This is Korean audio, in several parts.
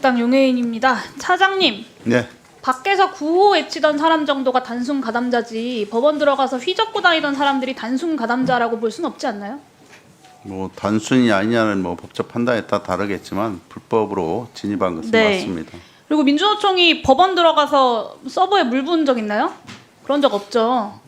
당 용해인입니다. 차장님. 네. 밖에서 구호 외치던 사람 정도가 단순 가담자지 법원 들어가서 휘젓고 다니던 사람들이 단순 가담자라고 볼 수는 없지 않나요? 뭐 단순히 아니냐는 뭐 법적 판단에 따라 다르겠지만 불법으로 진입한 것은 네. 맞습니다. 그리고 민주노총이 법원 들어가서 서버에 물 부은 적 있나요? 그런 적 없죠.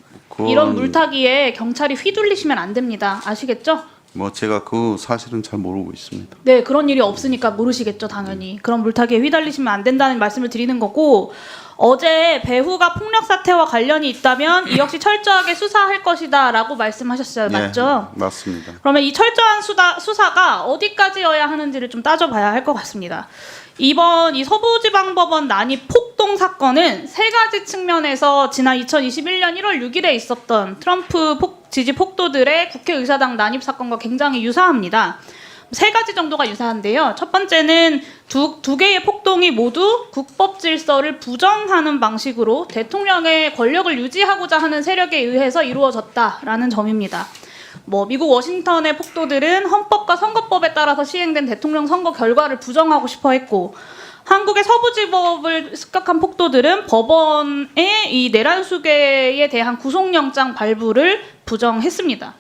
이런 물타기에 경찰이 휘둘리시면 안 됩니다. 아시겠죠? 뭐 제가 그 사실은 잘 모르고 있습니다. 네, 그런 일이 없으니까 모르시겠죠, 당연히. 그런 물타기에 휘달리시면 안 된다는 말씀을 드리는 거고, 어제 배후가 폭력 사태와 관련이 있다면 이 역시 철저하게 수사할 것이다라고 말씀하셨어요. 맞죠? 네, 맞습니다. 그러면 이 철저한 수사가 어디까지여야 하는지를 좀 따져봐야 할 것 같습니다. 이번 이 서부지방법원 난입 폭동 사건은 세 가지 측면에서 지난 2021년 1월 6일에 있었던 트럼프 지지 폭도들의 국회의사당 난입 사건과 굉장히 유사합니다. 세 가지 정도가 유사한데요. 첫 번째는 두 개의 폭동이 모두 국법 질서를 부정하는 방식으로 대통령의 권력을 유지하고자 하는 세력에 의해서 이루어졌다라는 점입니다. 미국 워싱턴의 폭도들은 헌법과 선거법에 따라서 시행된 대통령 선거 결과를 부정하고 싶어 했고, 한국의 서부지법을 습격한 폭도들은 법원의 이 내란 수괴에 대한 구속영장 발부를 부정했습니다.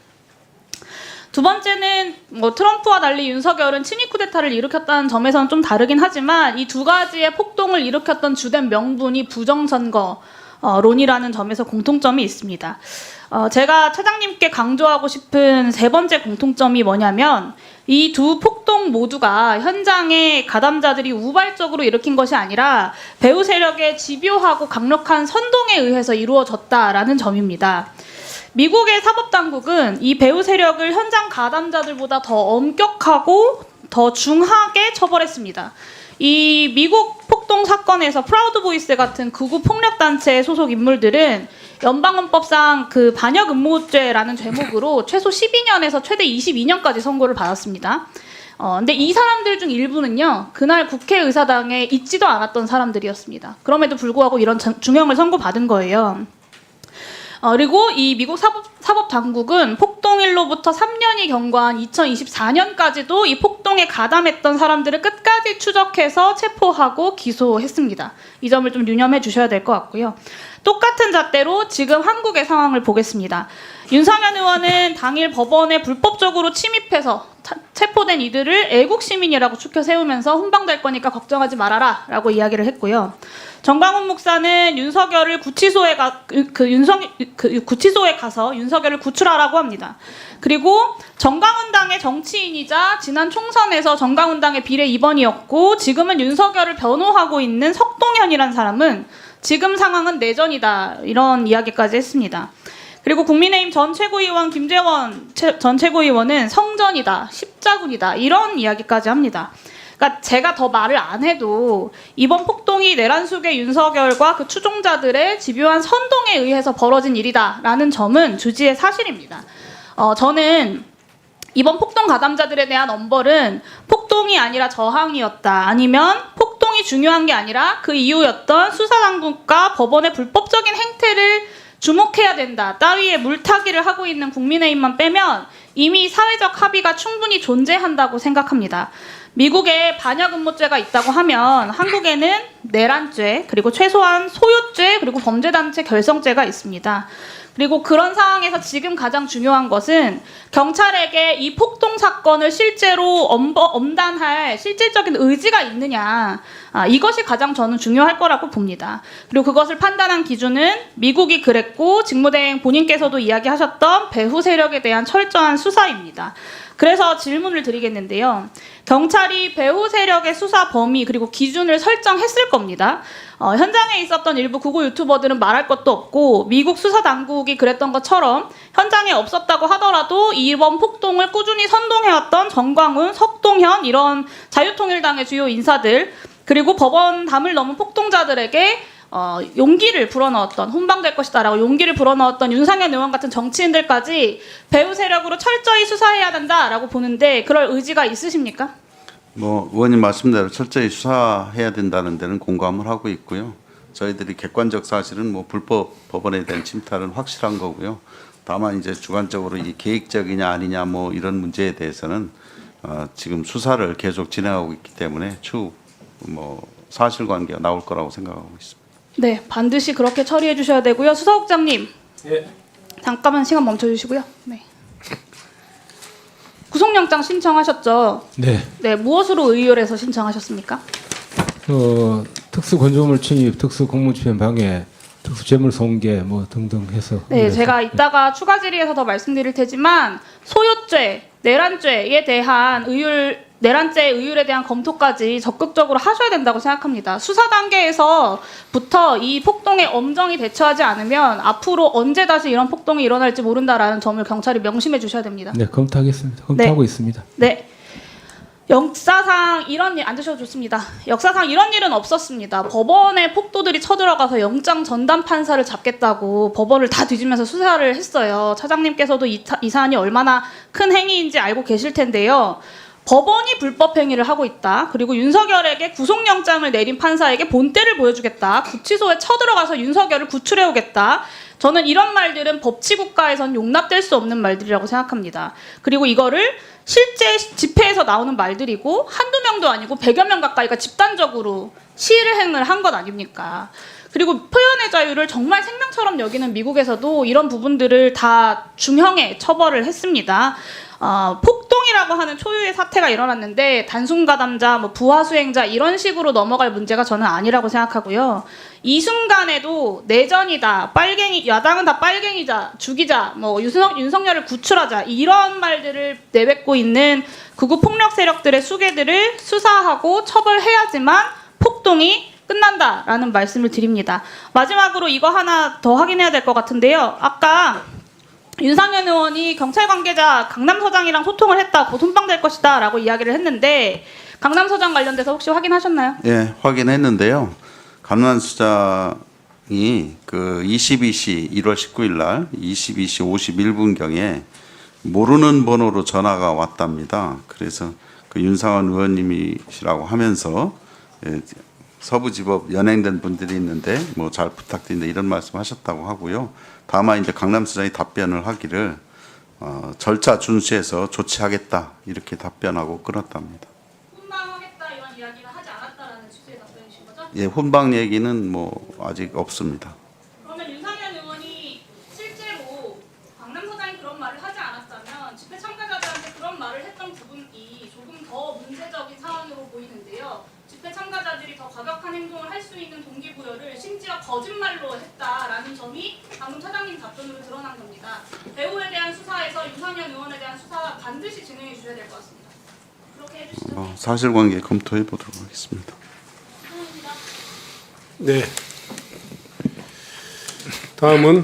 두 번째는 트럼프와 달리 윤석열은 친위 쿠데타를 일으켰다는 점에서는 좀 다르긴 하지만 이 두 가지의 폭동을 일으켰던 주된 명분이 부정선거론이라는 점에서 공통점이 있습니다. 제가 차장님께 강조하고 싶은 세 번째 공통점이 뭐냐면 이 두 폭동 모두가 현장의 가담자들이 우발적으로 일으킨 것이 아니라 배후 세력의 집요하고 강력한 선동에 의해서 이루어졌다라는 점입니다. 미국의 사법당국은 이 배후 세력을 현장 가담자들보다 더 엄격하고 더 중하게 처벌했습니다. 이 미국 폭동 사건에서 프라우드 보이스 같은 극우 폭력단체 소속 인물들은 연방헌법상 그 반역 음모죄라는 죄목으로 최소 12년에서 최대 22년까지 선고를 받았습니다. 근데 이 사람들 중 일부는요, 그날 국회의사당에 있지도 않았던 사람들이었습니다. 그럼에도 불구하고 이런 중형을 선고받은 거예요. 그리고 이 미국 사법당국은 폭동일로부터 3년이 경과한 2024년까지도 이 폭동에 가담했던 사람들을 끝까지 추적해서 체포하고 기소했습니다. 이 점을 좀 유념해 주셔야 될 것 같고요. 똑같은 잣대로 지금 한국의 상황을 보겠습니다. 윤석열 의원은 당일 법원에 불법적으로 침입해서 체포된 이들을 애국 시민이라고 추켜 세우면서 훈방될 거니까 걱정하지 말아라 라고 이야기를 했고요. 정광훈 목사는 윤석열을 구치소에 가서 윤석열을 구출하라고 합니다. 그리고 정강훈당의 정치인이자 지난 총선에서 정강훈당의 비례 2번이었고 지금은 윤석열을 변호하고 있는 석동현이라는 사람은 지금 상황은 내전이다 이런 이야기까지 했습니다. 그리고 국민의힘 전 최고위원 김재원 전 최고위원은 성전이다, 십자군이다 이런 이야기까지 합니다. 그러니까 제가 더 말을 안 해도 이번 폭동이 내란 속의 윤석열과 그 추종자들의 집요한 선동에 의해서 벌어진 일이다라는 점은 주지의 사실입니다. 저는 이번 폭동 가담자들에 대한 엄벌은 폭동이 아니라 저항이었다, 아니면 폭동이 중요한 게 아니라 그 이유였던 수사당국과 법원의 불법적인 행태를 주목해야 된다 따위의 물타기를 하고 있는 국민의힘만 빼면 이미 사회적 합의가 충분히 존재한다고 생각합니다. 미국에 반역 음모죄가 있다고 하면 한국에는 내란죄, 그리고 최소한 소유죄, 그리고 범죄단체 결성죄가 있습니다. 그리고 그런 상황에서 지금 가장 중요한 것은 경찰에게 이 폭동 사건을 실제로 엄단할 실질적인 의지가 있느냐, 이것이 가장 저는 중요할 거라고 봅니다. 그리고 그것을 판단한 기준은 미국이 그랬고 직무대행 본인께서도 이야기하셨던 배후 세력에 대한 철저한 수사입니다. 그래서 질문을 드리겠는데요. 경찰이 배후 세력의 수사 범위 그리고 기준을 설정했을 겁니다. 현장에 있었던 일부 극우 유튜버들은 말할 것도 없고 미국 수사당국이 그랬던 것처럼 현장에 없었다고 하더라도 이번 폭동을 꾸준히 선동해왔던 정광훈, 석동현 이런 자유통일당의 주요 인사들 그리고 법원 담을 넘은 폭동자들에게 용기를 불어넣었던, 훈방될 것이다라고 용기를 불어넣었던 윤상현 의원 같은 정치인들까지 배후 세력으로 철저히 수사해야 된다라고 보는데 그럴 의지가 있으십니까? 의원님 말씀대로 철저히 수사해야 된다는 데는 공감을 하고 있고요. 저희들이 객관적 사실은 불법 법원에 대한 침탈은 확실한 거고요. 다만 이제 주관적으로 이 계획적이냐 아니냐 이런 문제에 대해서는 지금 수사를 계속 진행하고 있기 때문에 추후 뭐 사실관계가 나올 거라고 생각하고 있습니다. 네, 반드시 그렇게 처리해 주셔야 되고요. 수사국장님, 예. 잠깐만 시간 멈춰주시고요. 네. 구속영장 신청하셨죠? 네. 네, 무엇으로 의율해서 신청하셨습니까? 특수건조물 침입, 특수공무집행 방해, 특수재물손괴 뭐 등등 해서. 네, 제가 이따가 추가 질의에서 더 말씀드릴 테지만 소요죄, 내란죄에 대한 내란죄 의율에 대한 검토까지 적극적으로 하셔야 된다고 생각합니다. 수사 단계에서부터 이 폭동에 엄정히 대처하지 않으면 앞으로 언제 다시 이런 폭동이 일어날지 모른다라는 점을 경찰이 명심해 주셔야 됩니다. 네, 검토하겠습니다. 검토하고 있습니다. 네. 역사상 이런 일 앉으셔도 좋습니다. 역사상 이런 일은 없었습니다. 법원에 폭도들이 쳐들어가서 영장 전담 판사를 잡겠다고 법원을 다 뒤지면서 수사를 했어요. 차장님께서도 이 사안이 얼마나 큰 행위인지 알고 계실 텐데요. 법원이 불법 행위를 하고 있다. 그리고 윤석열에게 구속영장을 내린 판사에게 본때를 보여주겠다. 구치소에 쳐들어가서 윤석열을 구출해오겠다. 저는 이런 말들은 법치국가에선 용납될 수 없는 말들이라고 생각합니다. 그리고 이거를 실제 집회에서 나오는 말들이고 한두 명도 아니고 100여 명 가까이가 집단적으로 시위를 한 것 아닙니까? 그리고 표현의 자유를 정말 생명처럼 여기는 미국에서도 이런 부분들을 다 중형에 처벌을 했습니다. 폭동이라고 하는 초유의 사태가 일어났는데 단순 가담자, 뭐 부하 수행자 이런 식으로 넘어갈 문제가 저는 아니라고 생각하고요. 이 순간에도 내전이다, 빨갱이, 야당은 다 빨갱이자, 죽이자, 뭐 윤석열을 구출하자 이런 말들을 내뱉고 있는 극우 폭력 세력들의 수괴들을 수사하고 처벌해야지만 폭동이 끝난다라는 말씀을 드립니다. 마지막으로 이거 하나 더 확인해야 될 것 같은데요. 아까 윤상현 의원이 경찰 관계자 강남서장이랑 소통을 했다, 곧 훈방될 것이다 라고 이야기를 했는데 강남서장 관련돼서 혹시 확인하셨나요? 예, 확인했는데요. 강남수장이 그 22시 1월 19일 날 22시 51분경에 모르는 번호로 전화가 왔답니다. 그래서 그 윤상현 의원님이시라고 하면서 서부지법 연행된 분들이 있는데 뭐 잘 부탁드린다 이런 말씀하셨다고 하고요. 다만 이제 강남수장이 답변을 하기를 절차 준수해서 조치하겠다 이렇게 답변하고 끊었답니다. 훈방하겠다 이런 이야기는 하지 않았다라는 취지의 답변이신 거죠? 예, 훈방 얘기는 뭐 아직 없습니다. 그러면 윤상현 의원이 실제로 강남서장이 그런 말을 하지 않았다면 집회 참가자들한테 그런 말을 했던 부분이 조금 더 문제적인 상황으로 보이는데요. 집회 참가자들이 더 과격한 행동을 할 수 있는 동기부여를 심지어 거짓말로 했다라는 점이 방금 차장님 답변으로 드러난 겁니다. 배우에 대한 수사에서 윤상현 의원에 대한 수사 반드시 진행해 주셔야 될 것 같습니다. 그렇게 해주시죠. 사실관계 검토해 보도록 하겠습니다. 감사합니다. 네. 다음은